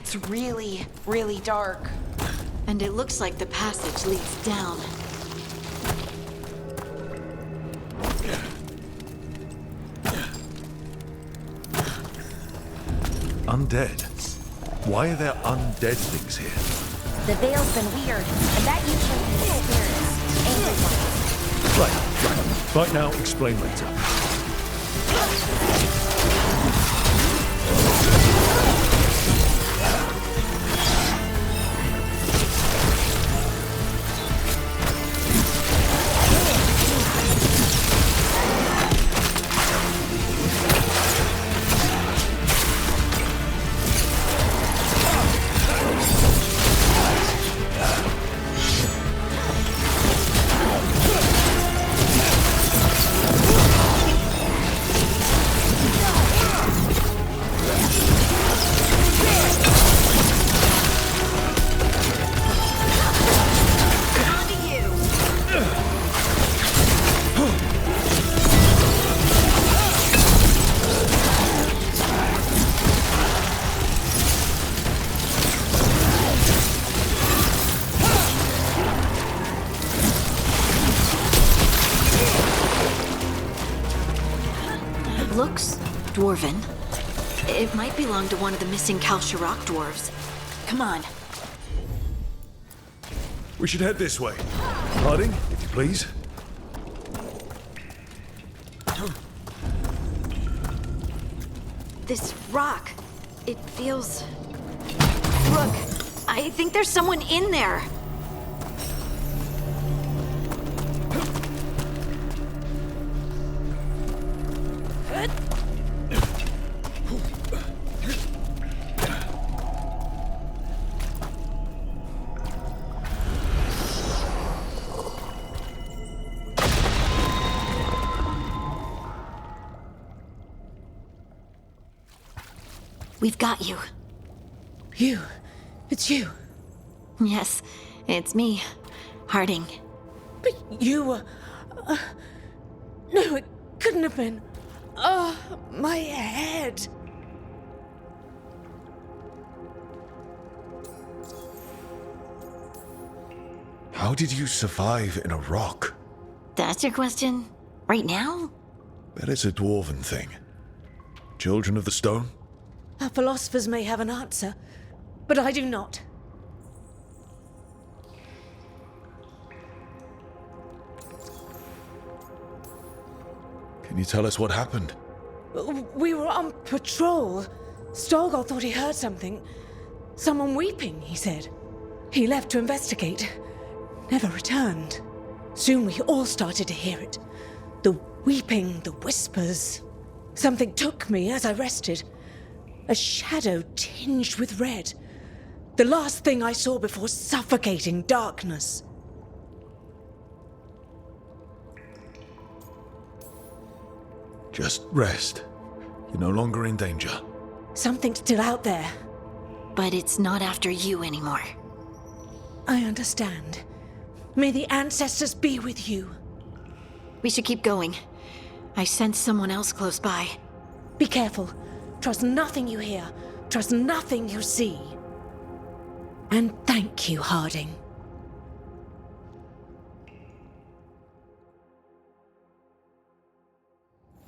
gets really, really dark. And it looks like the passage leads down. Undead? Why are there undead things here? The veil's been weird, and that usually means spirits. Angry ones. Right. Right now, explain later. Looks dwarven. It might belong to one of the missing Kalsharok dwarves. Come on. We should head this way. Harding, if you please. This rock, it feels... Look, I think there's someone in there. We've got you. You? It's you? Yes, it's me, Harding. But you were... no, it couldn't have been. Oh, my head. How did you survive in a rock? That's your question? Right now? That is a dwarven thing. Children of the stone? Our philosophers may have an answer, but I do not. Can you tell us what happened? We were on patrol. Stolgol thought he heard something. Someone weeping, he said. He left to investigate. Never returned. Soon we all started to hear it. The weeping, the whispers. Something took me as I rested. A shadow tinged with red. The last thing I saw before suffocating darkness. Just rest. You're no longer in danger. Something's still out there. But it's not after you anymore. I understand. May the ancestors be with you. We should keep going. I sense someone else close by. Be careful. Trust nothing you hear. Trust nothing you see. And thank you, Harding.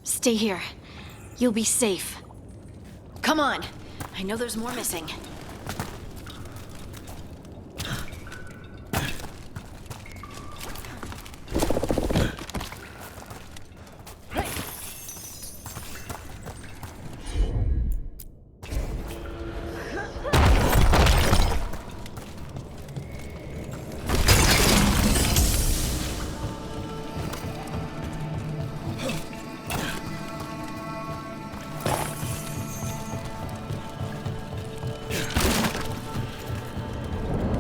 Stay here. You'll be safe. Come on. I know there's more missing.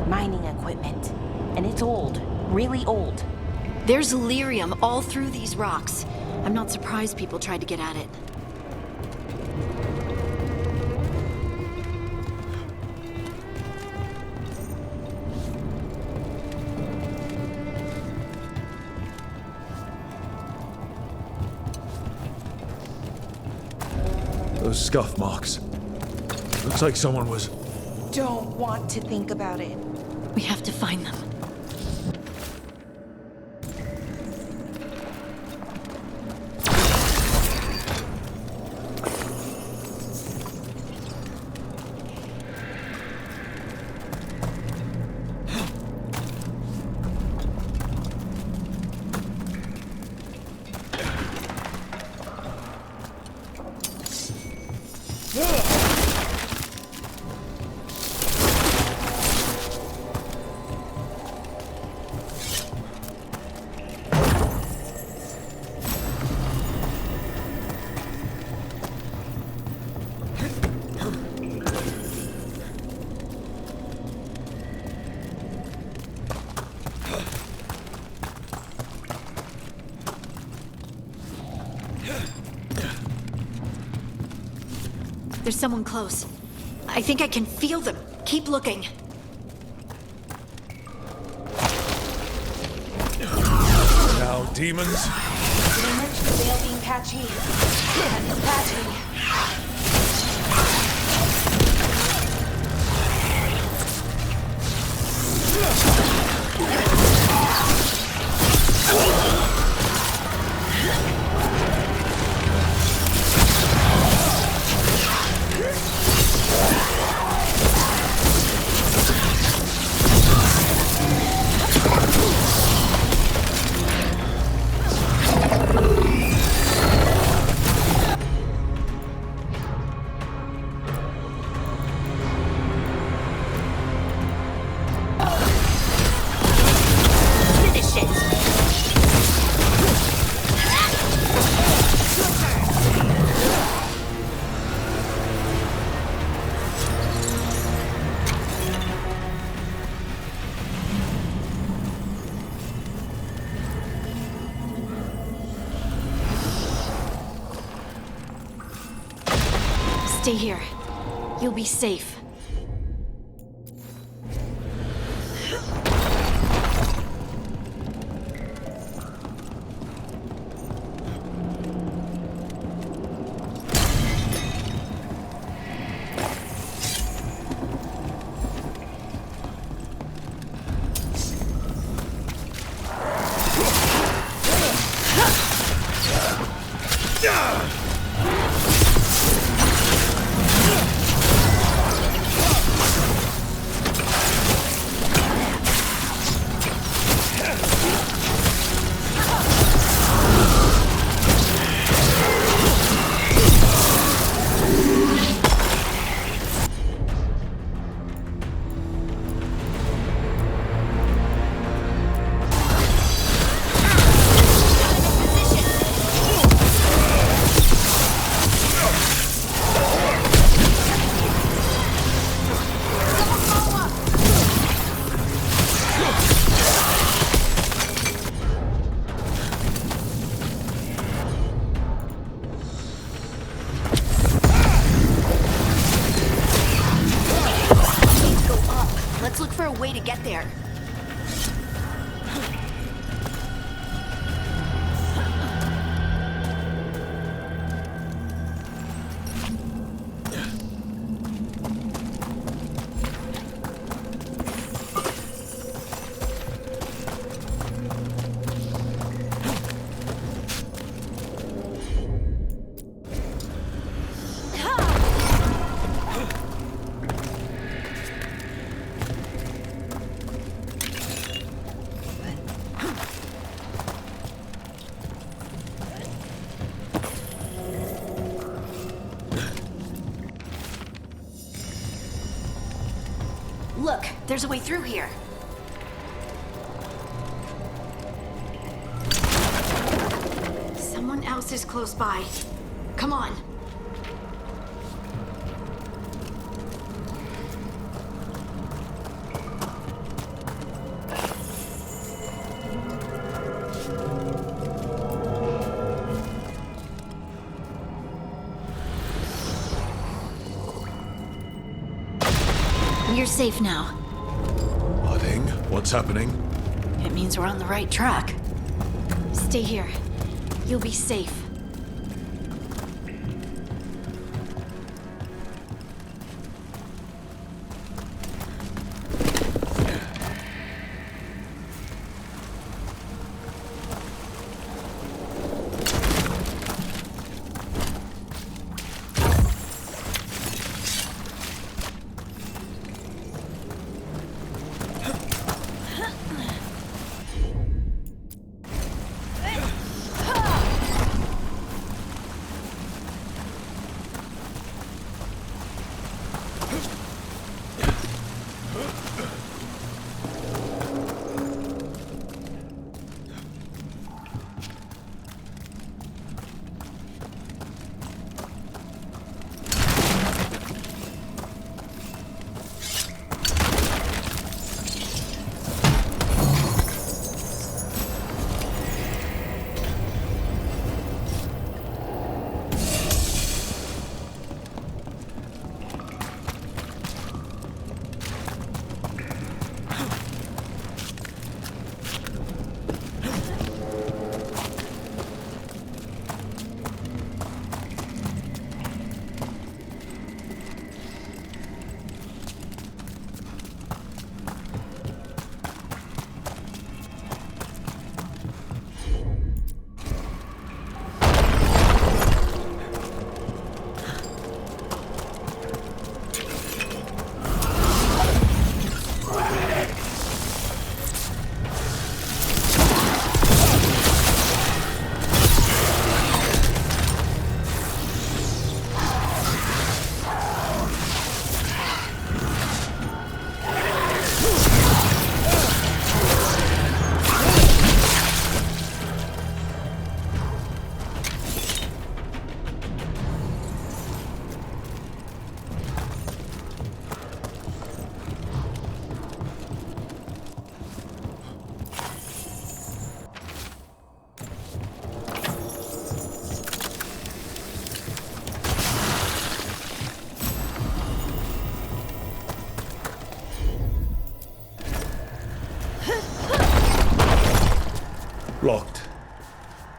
Mining equipment. And it's old. Really old. There's lyrium all through these rocks. I'm not surprised people tried to get at it. Those scuff marks. Looks like someone was don't want to think about it. We have to find them. There's someone close. I think I can feel them. Keep looking. Now, demons. Damage, the veil being patchy. Patchy. Stay here. You'll be safe. Let's look for a way to get there. Look, there's a way through here. Someone else is close by. Come on. You're safe now. Harding, what's happening? It means we're on the right track. Stay here. You'll be safe.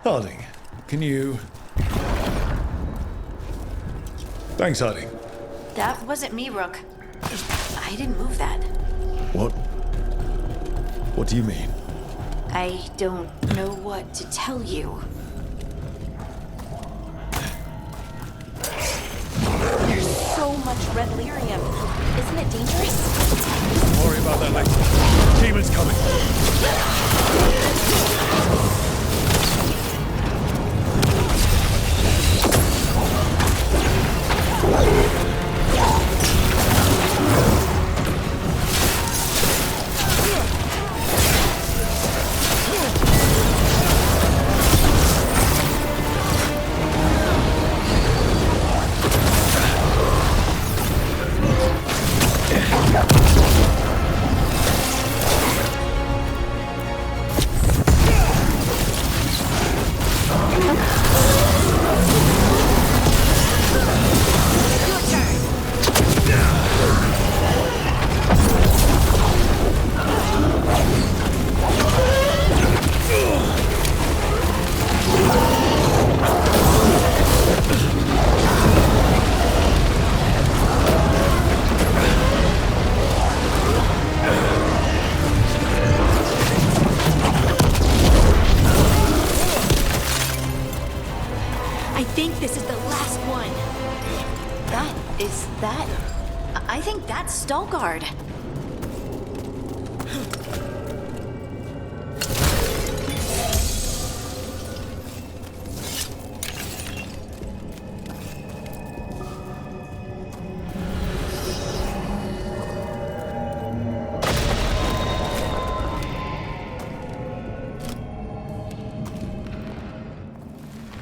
Harding, can you... Thanks, Harding. That wasn't me, Rook. I didn't move that. What? What do you mean? I don't know what to tell you. There's so much red lyrium. Isn't it dangerous? Don't worry about that later. Demon's coming. I think this is the last one. I think that's Stalguard.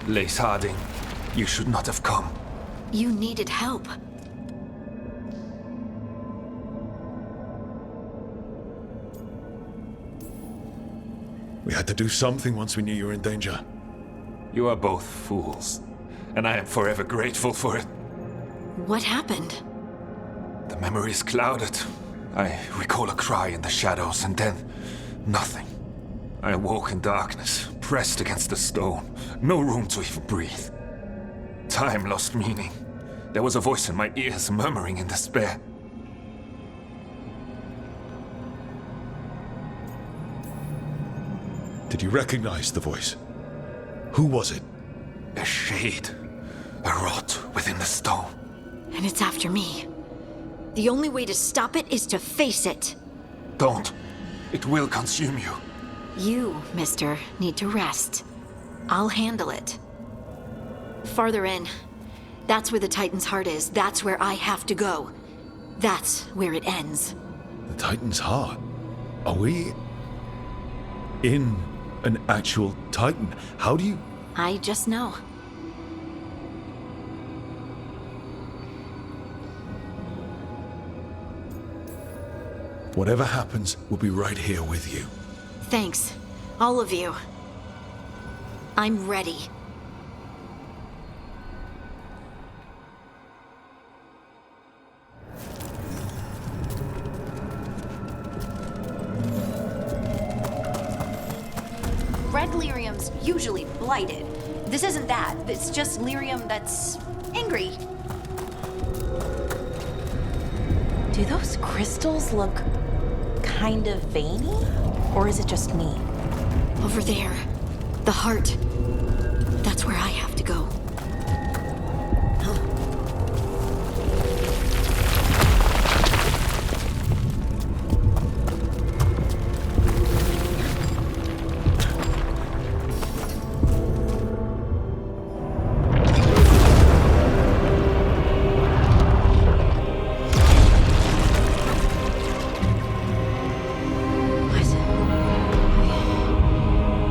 Lace Harding, you should not have come. You needed help. We had to do something once we knew you were in danger. You are both fools, and I am forever grateful for it. What happened? The memory is clouded. I recall a cry in the shadows, and then nothing. I awoke in darkness, pressed against the stone. No room to even breathe. Time lost meaning. There was a voice in my ears murmuring in despair. Did you recognize the voice? Who was it? A shade. A rot within the stone. And it's after me. The only way to stop it is to face it. Don't. It will consume you. You, mister, need to rest. I'll handle it. Farther in. That's where the Titan's heart is. That's where I have to go. That's where it ends. The Titan's heart? Are we... in an actual Titan? How do you... I just know. Whatever happens, we'll be right here with you. Thanks. All of you. I'm ready. Red lyrium's usually blighted. This isn't that. It's just lyrium that's angry. Do those crystals look kind of veiny? Or is it just me? Over there. The heart. That's where I have to go.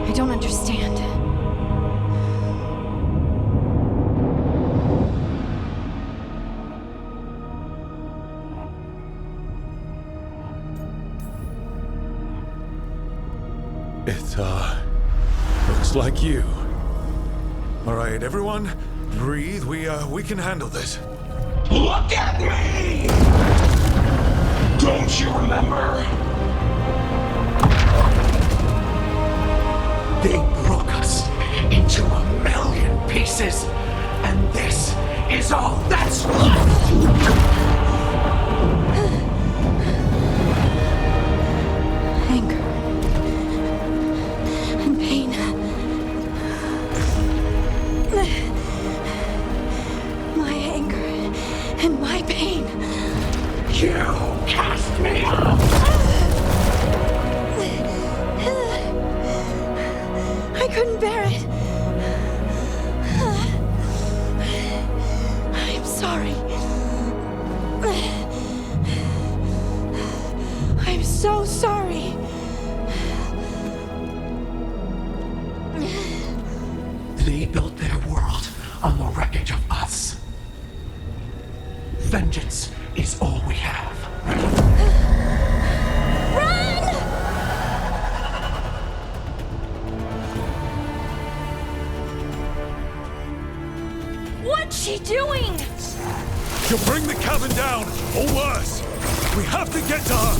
I don't understand. It, looks like you. All right, everyone, breathe. We can handle this. Look at me! Don't you remember? They broke us into pieces, and this is all that's left! Anger and pain. My anger and my pain. You cast me out! I couldn't bear it. I'm sorry. I'm so sorry. They built their world on the wreckage of us. Vengeance is all we have. Run! What's she doing? She'll bring the cabin down, or worse. We have to get to her.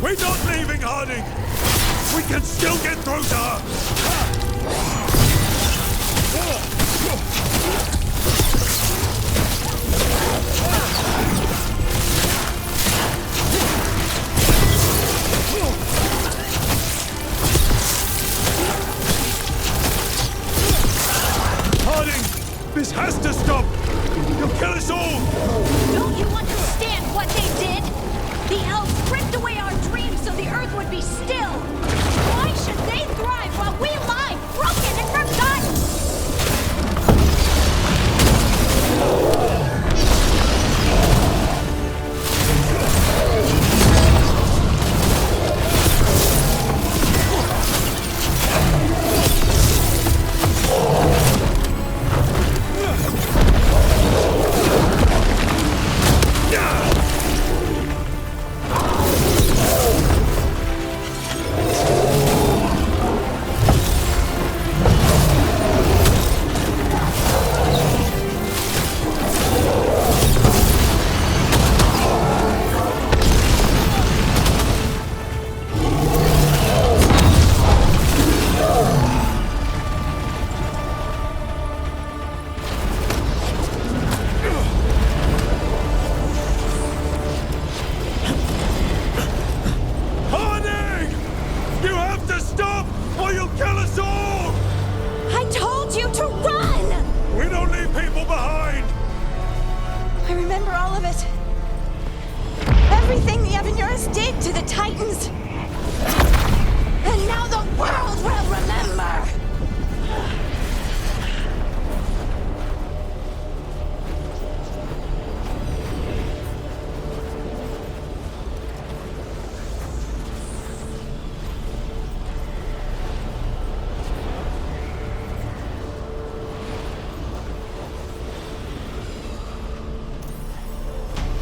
We're not leaving, Harding! We can still get through to her! Harding! This has to stop! You'll kill us all! Don't you understand what they did? The elves ripped away our dreams so the earth would be still. Why should they thrive while we lie, broken and forgotten?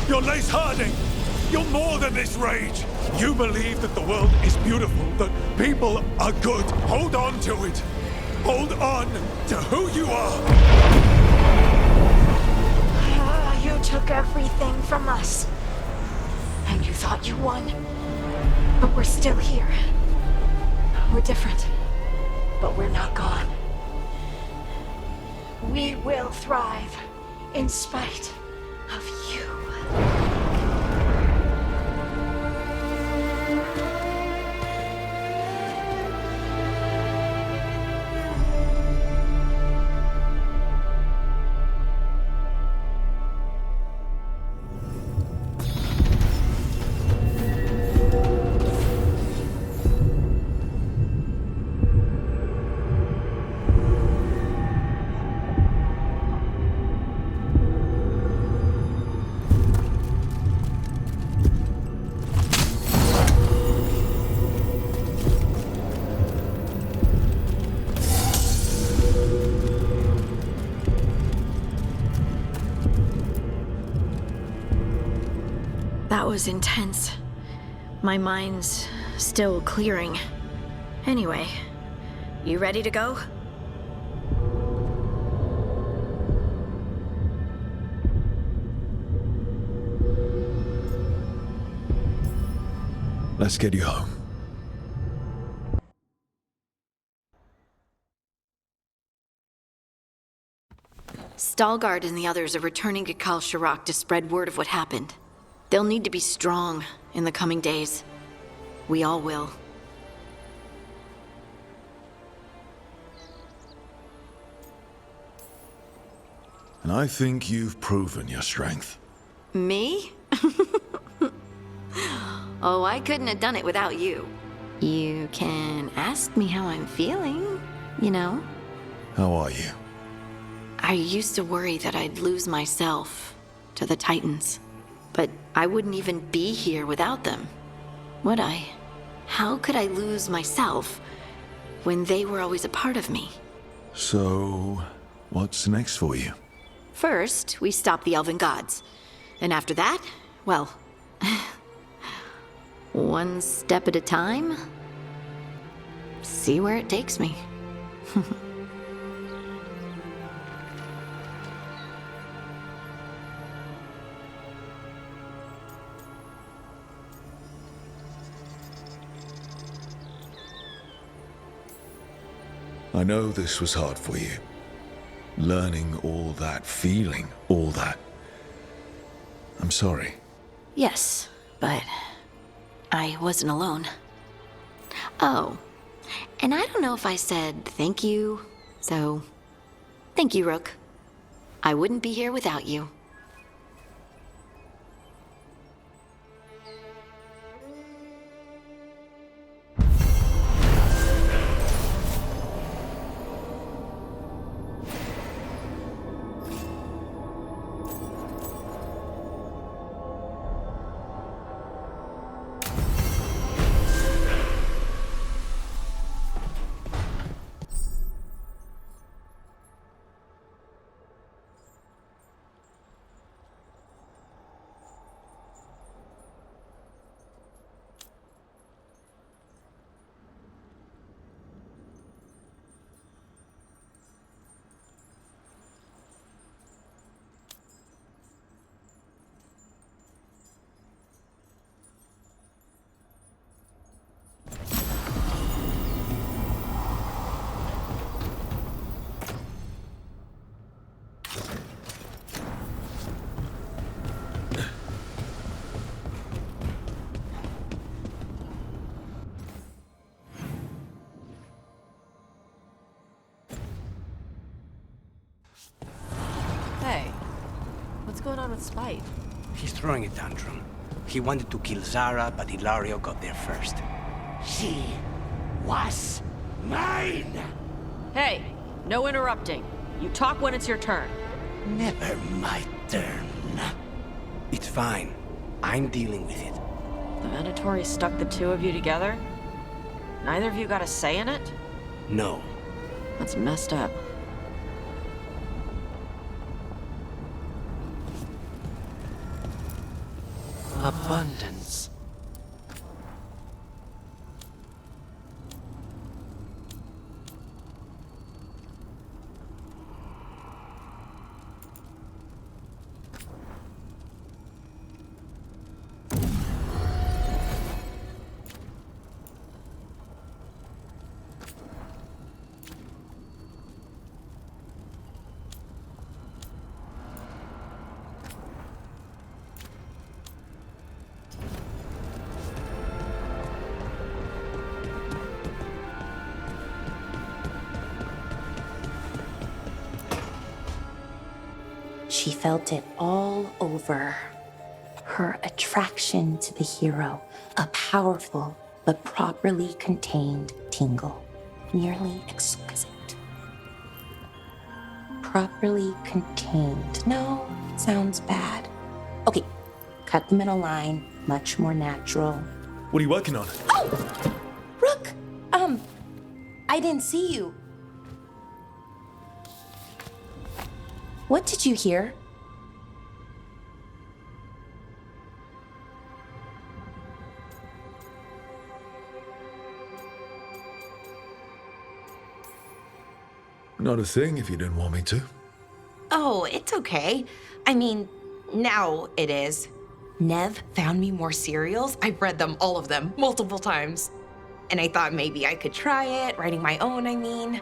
You're Lace Harding! You're more than this rage! You believe that the world is beautiful, that people are good. Hold on to it! Hold on to who you are! You took everything from us. And you thought you won. But we're still here. We're different. But we're not gone. We will thrive in spite of you. That was intense. My mind's still clearing. Anyway, you ready to go? Let's get you home. Stalgard and the others are returning to Kal Shirak to spread word of what happened. They'll need to be strong in the coming days. We all will. And I think you've proven your strength. Me? Oh, I couldn't have done it without you. You can ask me how I'm feeling, you know? How are you? I used to worry that I'd lose myself to the Titans. But I wouldn't even be here without them, would I? How could I lose myself when they were always a part of me? So, what's next for you? First, we stop the Elven gods. And after that, well, one step at a time. See where it takes me. I know this was hard for you. Learning all that, feeling all that. I'm sorry. Yes, but I wasn't alone. Oh, and I don't know if I said thank you, so thank you, Rook. I wouldn't be here without you. Hey, what's going on with Spite? He's throwing a tantrum. He wanted to kill Zara, but Ilario got there first. She was mine! Hey, no interrupting. You talk when it's your turn. Never my turn. It's fine. I'm dealing with it. The Venatori stuck the two of you together? Neither of you got a say in it? No. That's messed up. Abundance. She felt it all over. Her attraction to the hero, a powerful but properly contained tingle, nearly exquisite. Properly contained. No, sounds bad. Okay, cut the middle line, much more natural. What are you working on? Oh! Rook! I didn't see you. What did you hear? Not a thing if you didn't want me to. Oh, it's okay. I mean, now it is. Nev found me more cereals. I've read them, all of them, multiple times. And I thought maybe I could try it, writing my own, I mean.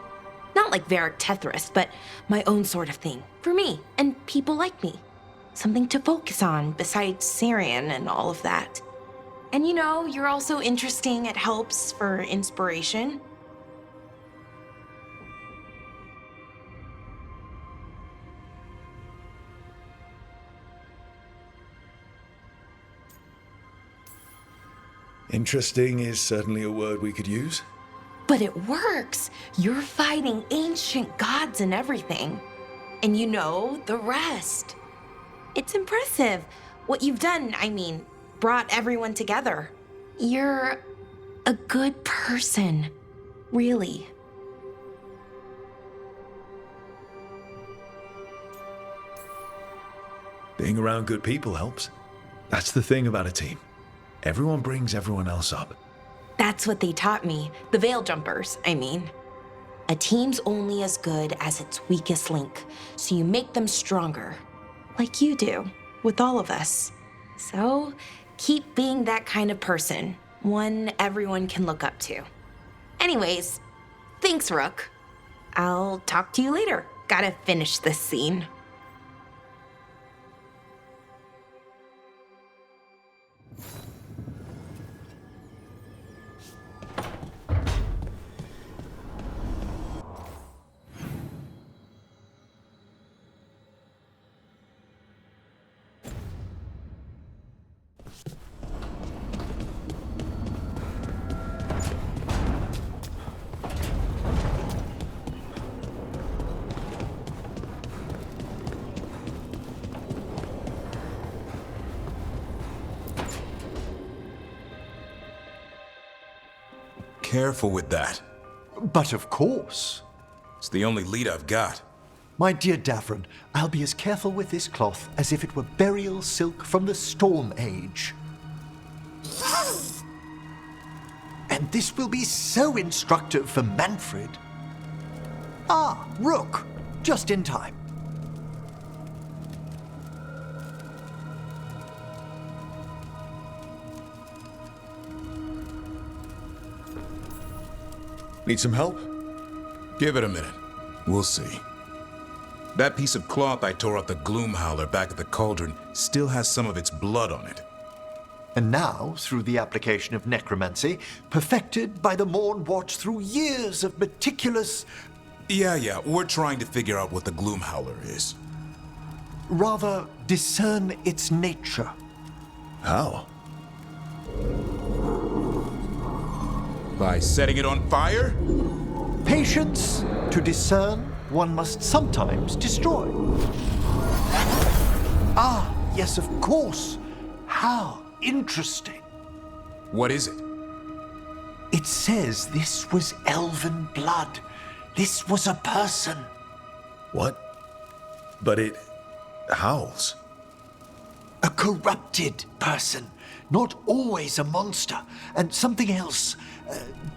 Not like Varric Tethrist, but my own sort of thing. For me, and people like me. Something to focus on besides Syrian and all of that. And you know, you're also interesting. It helps for inspiration. Interesting is certainly a word we could use. But it works. You're fighting ancient gods and everything. And you know the rest. It's impressive. What you've done, I mean, brought everyone together. You're a good person. Really. Being around good people helps. That's the thing about a team. Everyone brings everyone else up. That's what they taught me. The Veil Jumpers, I mean. A team's only as good as its weakest link, so you make them stronger. Like you do, with all of us. So, keep being that kind of person, one everyone can look up to. Anyways, thanks, Rook. I'll talk to you later. Gotta finish this scene. Careful with that. But of course. It's the only lead I've got. My dear Davron, I'll be as careful with this cloth as if it were burial silk from the Storm Age. And this will be so instructive for Manfred. Ah, Rook, just in time. Need some help? Give it a minute. We'll see. That piece of cloth I tore off the Gloom Howler back at the cauldron still has some of its blood on it. And now, through the application of necromancy, perfected by the Morn Watch through years of meticulous... Yeah, we're trying to figure out what the Gloom Howler is. rather discern its nature. How? By setting it on fire? Patience. To discern, one must sometimes destroy. Ah, yes, of course. How interesting. What is it? It says this was Elven blood. This was a person. What? But it howls. A corrupted person. Not always a monster. And something else.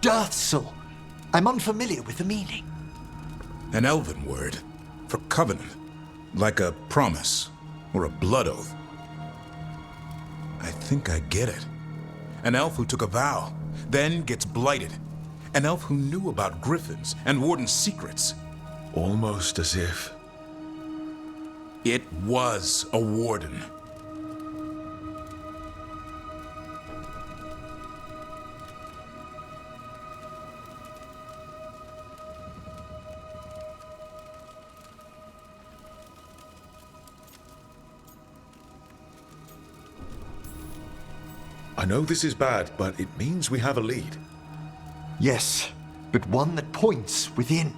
Deathsel. I'm unfamiliar with the meaning. An Elven word for covenant. Like a promise or a blood oath. I think I get it. An elf who took a vow, then gets blighted. An elf who knew about griffins and Warden's secrets. Almost as if... It was a Warden. I know this is bad, but it means we have a lead. Yes, but one that points within.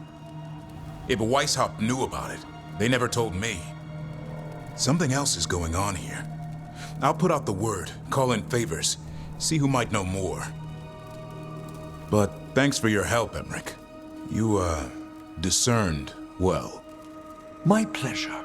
If Weishaupt knew about it, they never told me. Something else is going on here. I'll put out the word, call in favors, see who might know more. But thanks for your help, Emmerich. You, discerned well. My pleasure.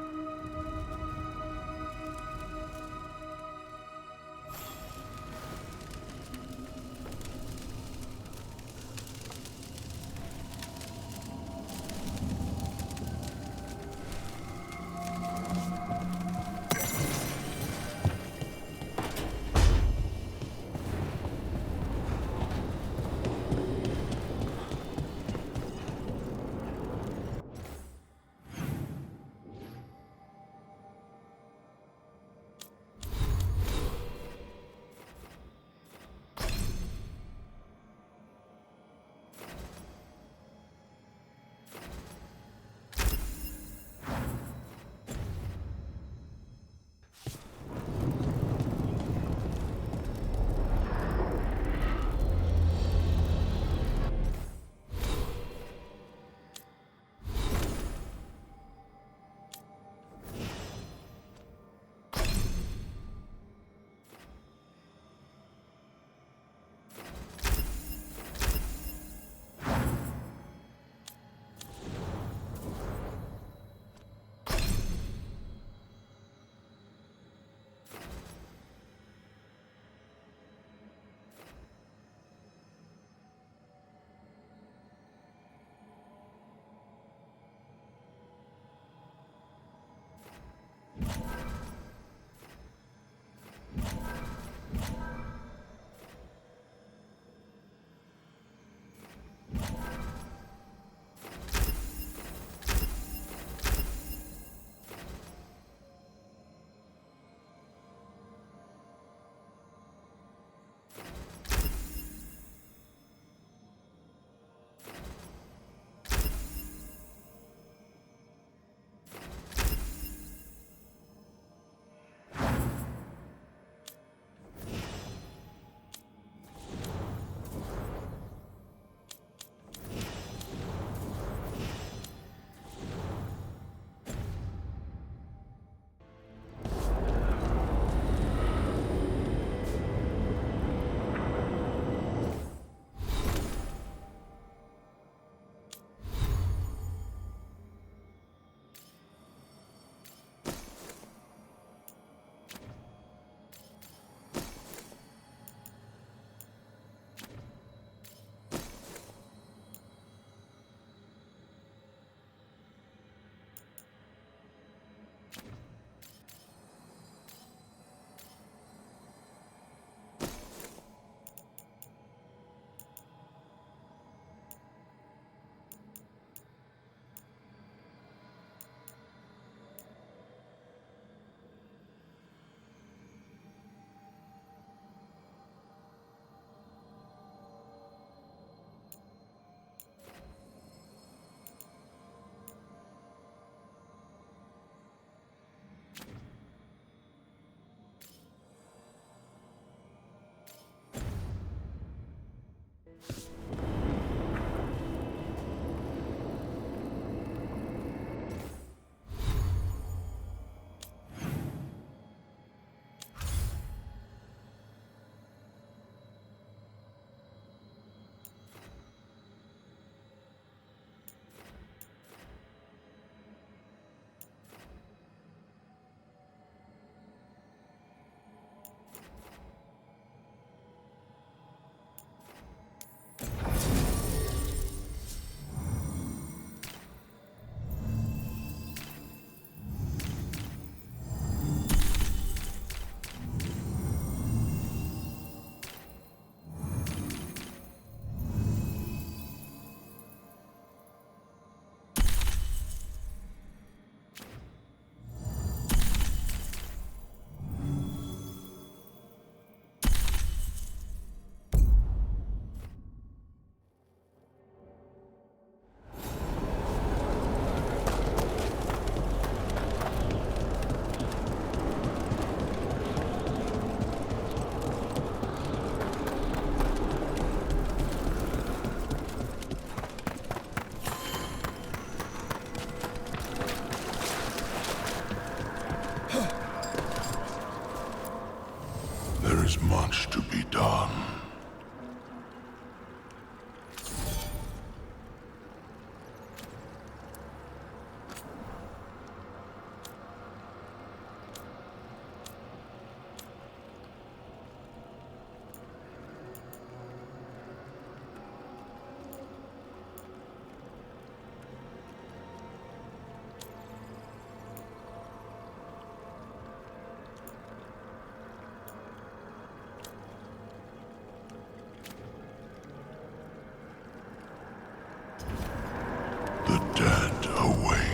The dead await.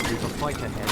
There's a fight ahead.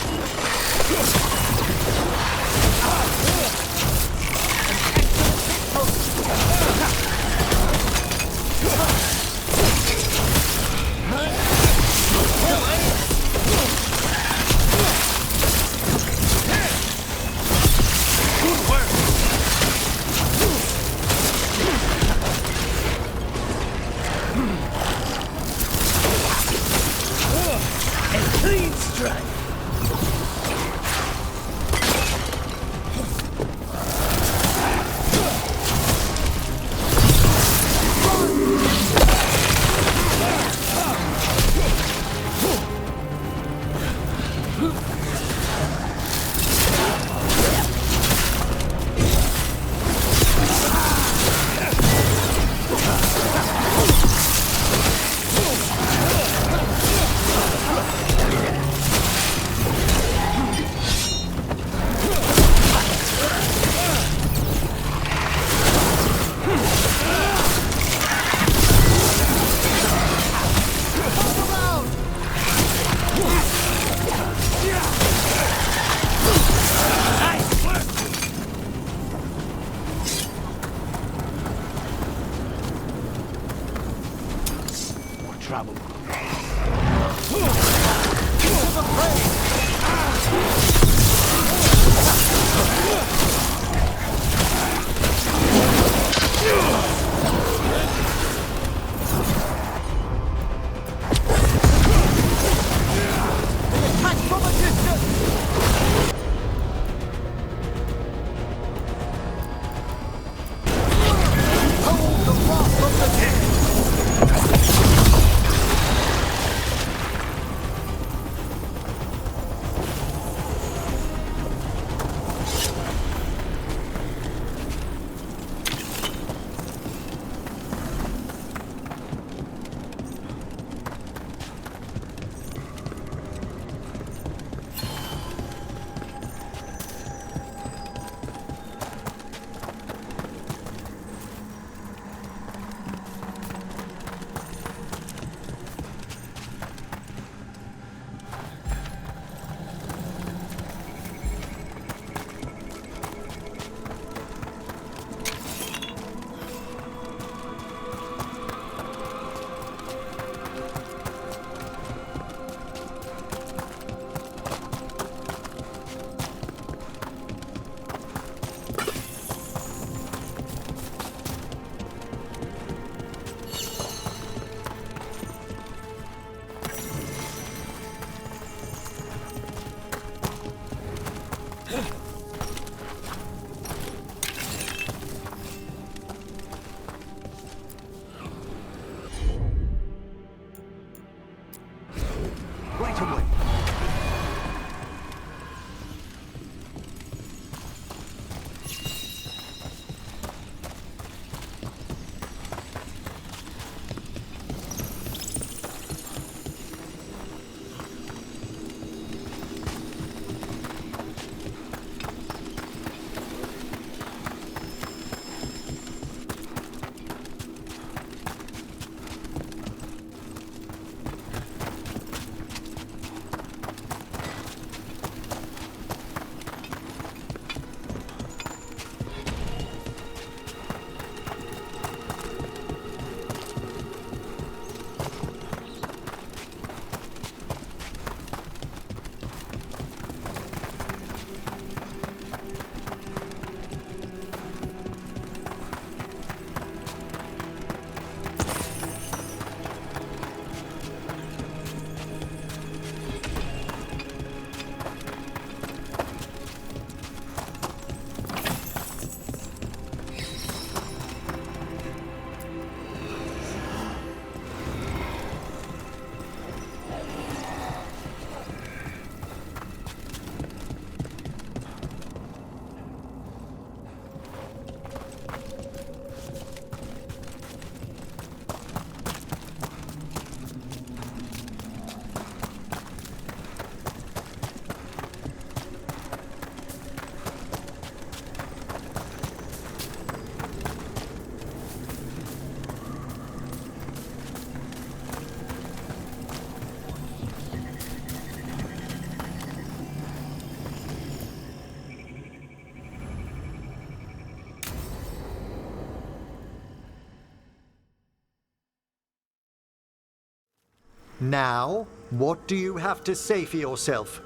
Now, what do you have to say for yourself?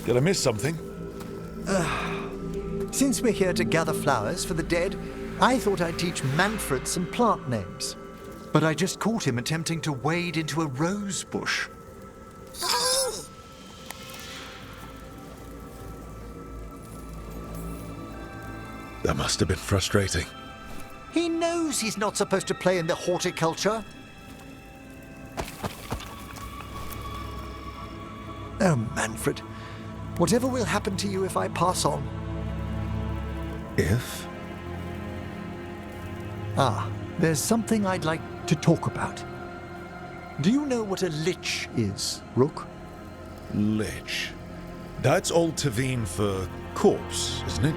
Did I miss something? Since we're here to gather flowers for the dead, I thought I'd teach Manfred some plant names. But I just caught him attempting to wade into a rose bush. That must have been frustrating. He knows he's not supposed to play in the horticulture. Oh, Manfred. Whatever will happen to you if I pass on? If? There's something I'd like to talk about. Do you know what a lich is, Rook? Lich. That's Old Tavine for corpse, isn't it?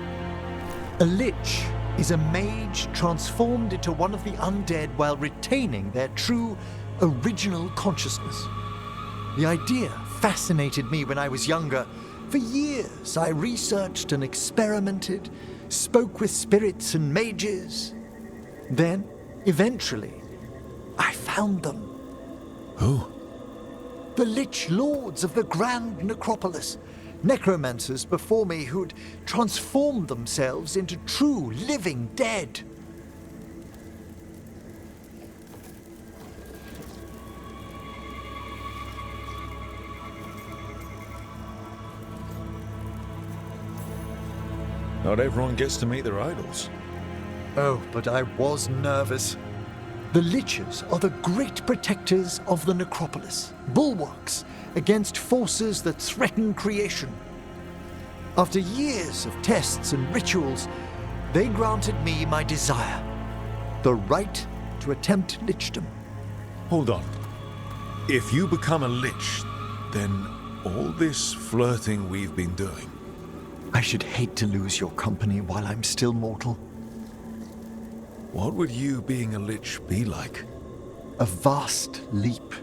A lich is a mage transformed into one of the undead while retaining their true, original consciousness. The idea fascinated me when I was younger. For years, I researched and experimented, spoke with spirits and mages. Then, eventually, I found them. Who? The Lich Lords of the Grand Necropolis. Necromancers before me who'd transformed themselves into true living dead. Not everyone gets to meet their idols. Oh, but I was nervous. The Liches are the great protectors of the necropolis, bulwarks against forces that threaten creation. After years of tests and rituals, they granted me my desire, the right to attempt lichdom. Hold on. If you become a lich, then all this flirting we've been doing. I should hate to lose your company while I'm still mortal. What would you being a lich be like? A vast leap.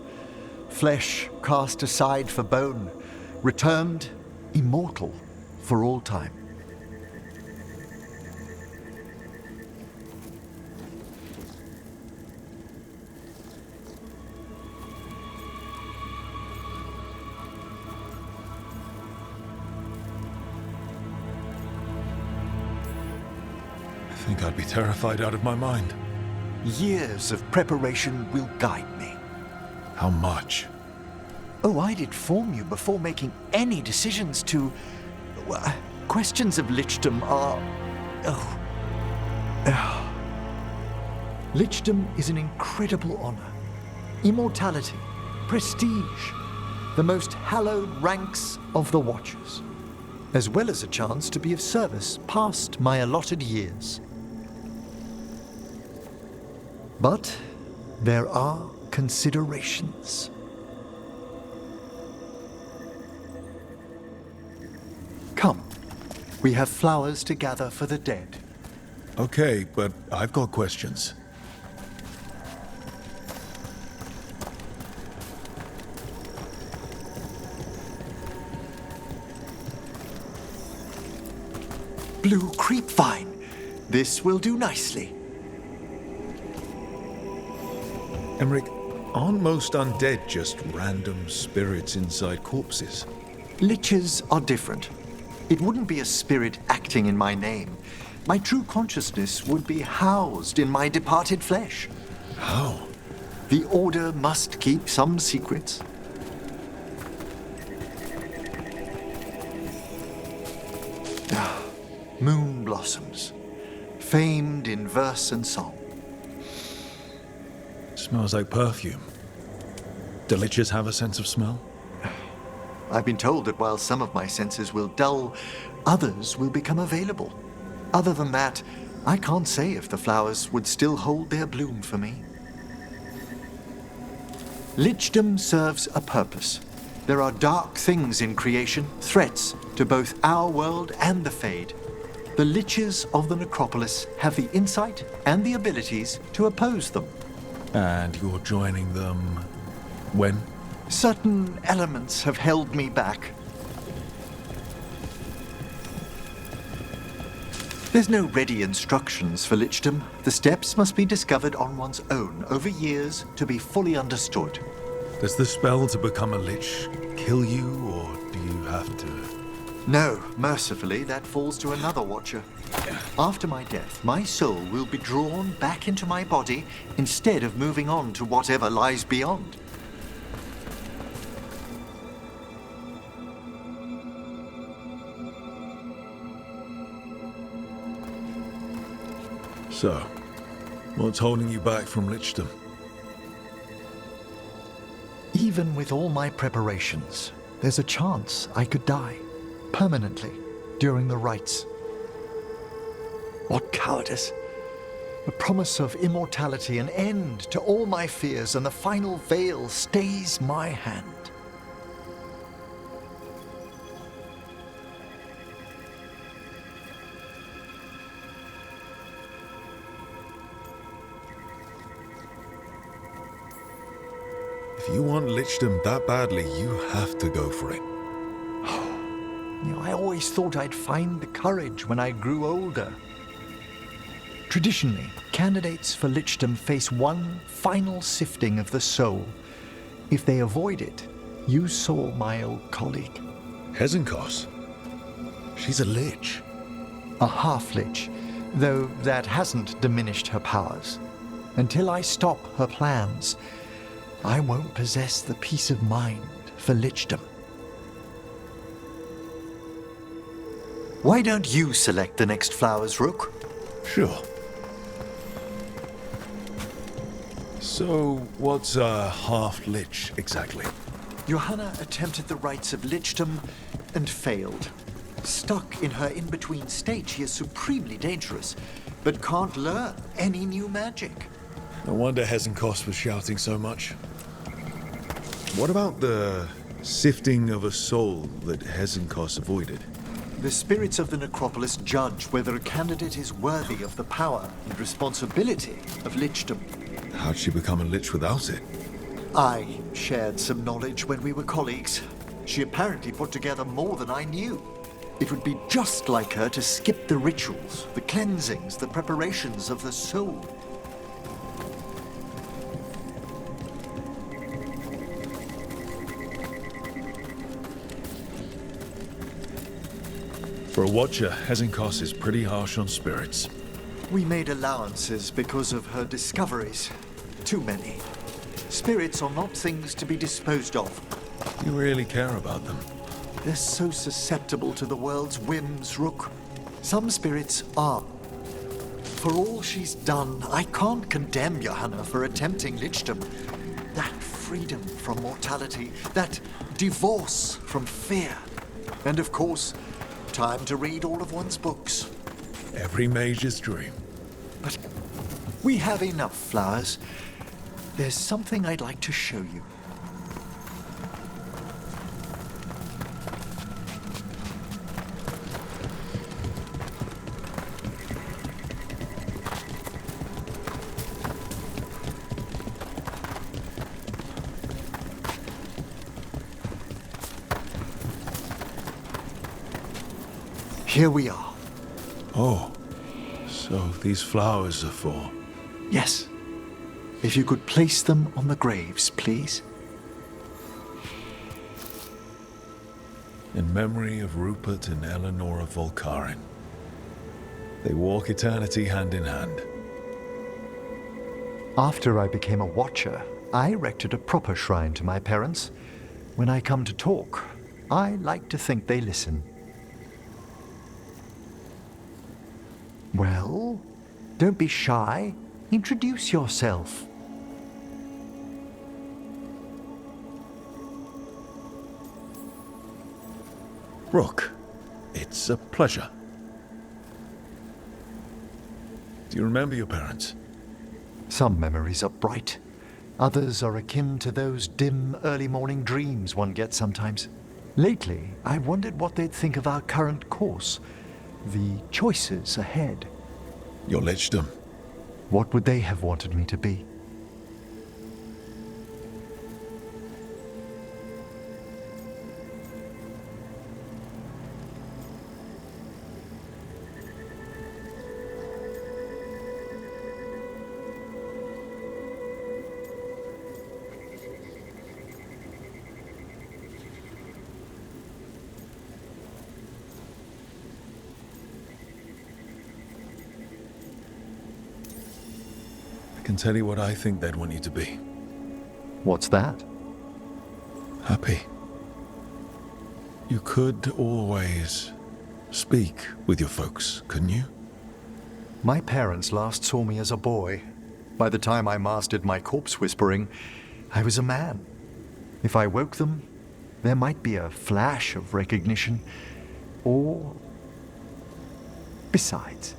Flesh cast aside for bone, returned immortal for all time. I think I'd be terrified out of my mind. Years of preparation will guide me. How much? Oh, I'd inform you before making any decisions to... questions of lichdom are... Lichdom is an incredible honor. Immortality, prestige, the most hallowed ranks of the Watchers, as well as a chance to be of service past my allotted years. But there are considerations. Come, we have flowers to gather for the dead. Okay, but I've got questions. Blue creepvine. This will do nicely. Emmerich, aren't most undead just random spirits inside corpses? Liches are different. It wouldn't be a spirit acting in my name. My true consciousness would be housed in my departed flesh. How? The Order must keep some secrets. Moon blossoms, famed in verse and song. Smells like perfume. Do liches have a sense of smell? I've been told that while some of my senses will dull, others will become available. Other than that, I can't say if the flowers would still hold their bloom for me. Lichdom serves a purpose. There are dark things in creation, threats to both our world and the Fade. The Liches of the Necropolis have the insight and the abilities to oppose them. And you're joining them when? Certain elements have held me back. There's no ready instructions for lichdom. The steps must be discovered on one's own over years to be fully understood. Does the spell to become a lich kill you, or do you have to? No, mercifully, that falls to another watcher. After my death, my soul will be drawn back into my body instead of moving on to whatever lies beyond. So, what's holding you back from lichdom? Even with all my preparations, there's a chance I could die permanently during the rites. What cowardice! The promise of immortality, an end to all my fears, and the final veil stays my hand. If you want lichdom that badly, you have to go for it. I always thought I'd find the courage when I grew older. Traditionally, candidates for lichdom face one final sifting of the soul. If they avoid it, you saw my old colleague. Hezenkos? She's a lich. A half-lich, though that hasn't diminished her powers. Until I stop her plans, I won't possess the peace of mind for lichdom. Why don't you select the next flowers, Rook? Sure. So, what's a half-lich exactly? Johanna attempted the rites of lichdom and failed. Stuck in her in-between state, she is supremely dangerous, but can't learn any new magic. No wonder Hezenkos was shouting so much. What about the sifting of a soul that Hezenkos avoided? The spirits of the necropolis judge whether a candidate is worthy of the power and responsibility of lichdom. How'd she become a lich without it? I shared some knowledge when we were colleagues. She apparently put together more than I knew. It would be just like her to skip the rituals, the cleansings, the preparations of the soul. For a watcher, Hezenkos is pretty harsh on spirits. We made allowances because of her discoveries. Too many. Spirits are not things to be disposed of. You really care about them. They're so susceptible to the world's whims, Rook. Some spirits are. For all she's done, I can't condemn Johanna for attempting lichdom. That freedom from mortality, that divorce from fear. And of course, time to read all of one's books. Every mage's dream. But we have enough flowers. There's something I'd like to show you. Here we are. Oh, so these flowers are for... Yes. If you could place them on the graves, please. In memory of Rupert and Eleanor of Volcarin. They walk eternity hand in hand. After I became a watcher, I erected a proper shrine to my parents. When I come to talk, I like to think they listen. Well, don't be shy. Introduce yourself. Rook, it's a pleasure. Do you remember your parents? Some memories are bright. Others are akin to those dim early morning dreams one gets sometimes. Lately, I wondered what they'd think of our current course. The choices ahead. Your lichdom. What would they have wanted me to be? can tell you what I think they'd want you to be. What's that? Happy. You could always speak with your folks, couldn't you? My parents last saw me as a boy. By the time I mastered my corpse whispering, I was a man. If I woke them, there might be a flash of recognition, or... Besides,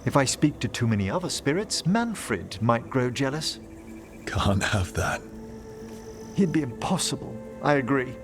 if I speak to too many other spirits, Manfred might grow jealous. Can't have that. It'd be impossible, I agree.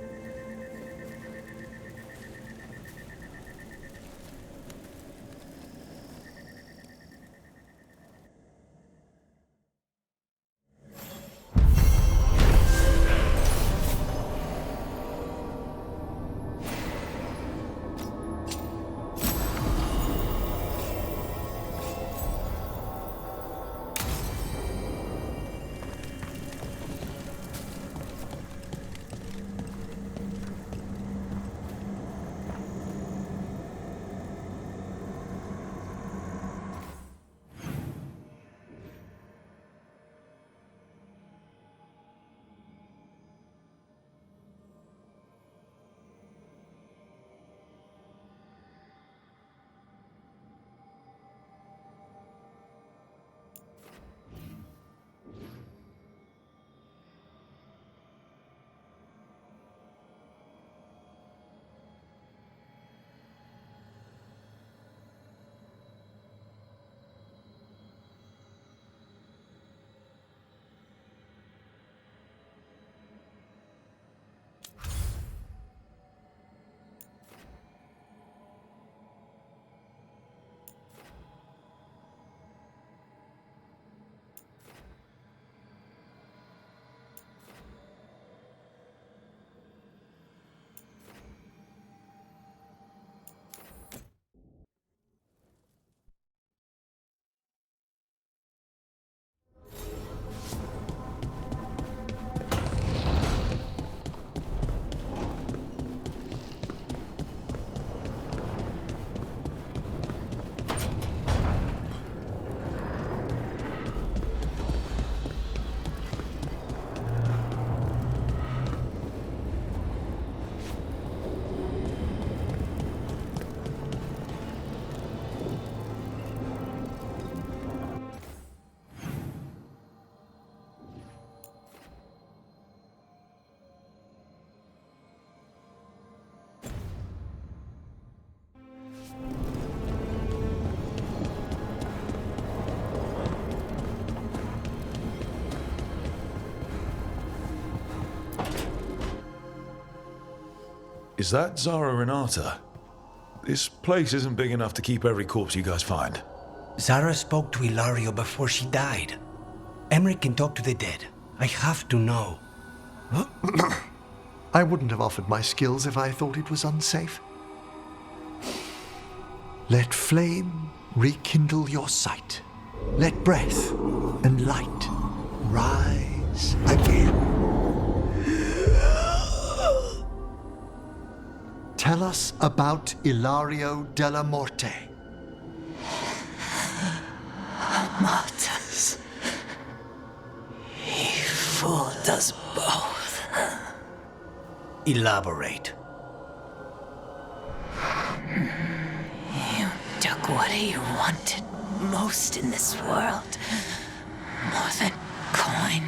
Is that Zara Renata? This place isn't big enough to keep every corpse you guys find. Zara spoke to Ilario before she died. Emmerich can talk to the dead. I have to know. I wouldn't have offered my skills if I thought it was unsafe. Let flame rekindle your sight. Let breath and light rise again. Tell us about Ilario della Morte. Martyrs. He fooled us both. Elaborate. You took what he wanted most in this world. More than coin,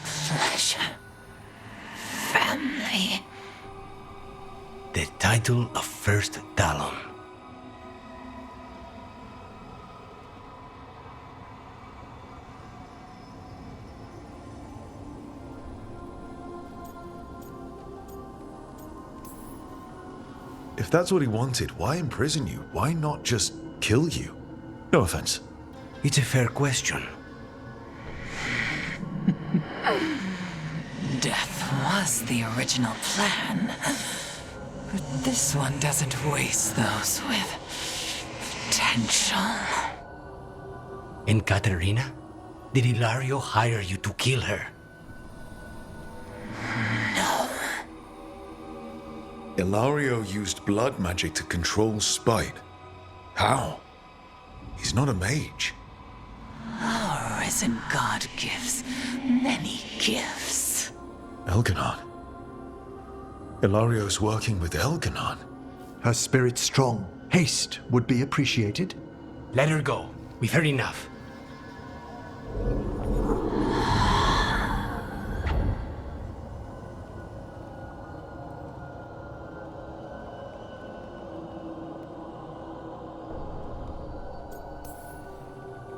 pleasure, family. The title of First Talon. If that's what he wanted, why imprison you? Why not just kill you? No offense. It's a fair question. Death was the original plan. But this one doesn't waste those with potential. And Katerina? Did Ilario hire you to kill her? No. Ilario used blood magic to control spite. How? He's not a mage. Our present god gives many gifts. Elganon? Ilario's working with Elganon? Her spirit strong. Haste would be appreciated. Let her go. We've heard enough.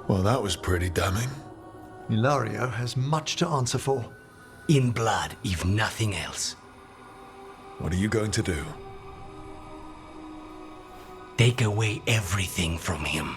Well, that was pretty damning. Ilario has much to answer for. In blood, if nothing else. What are you going to do? Take away everything from him.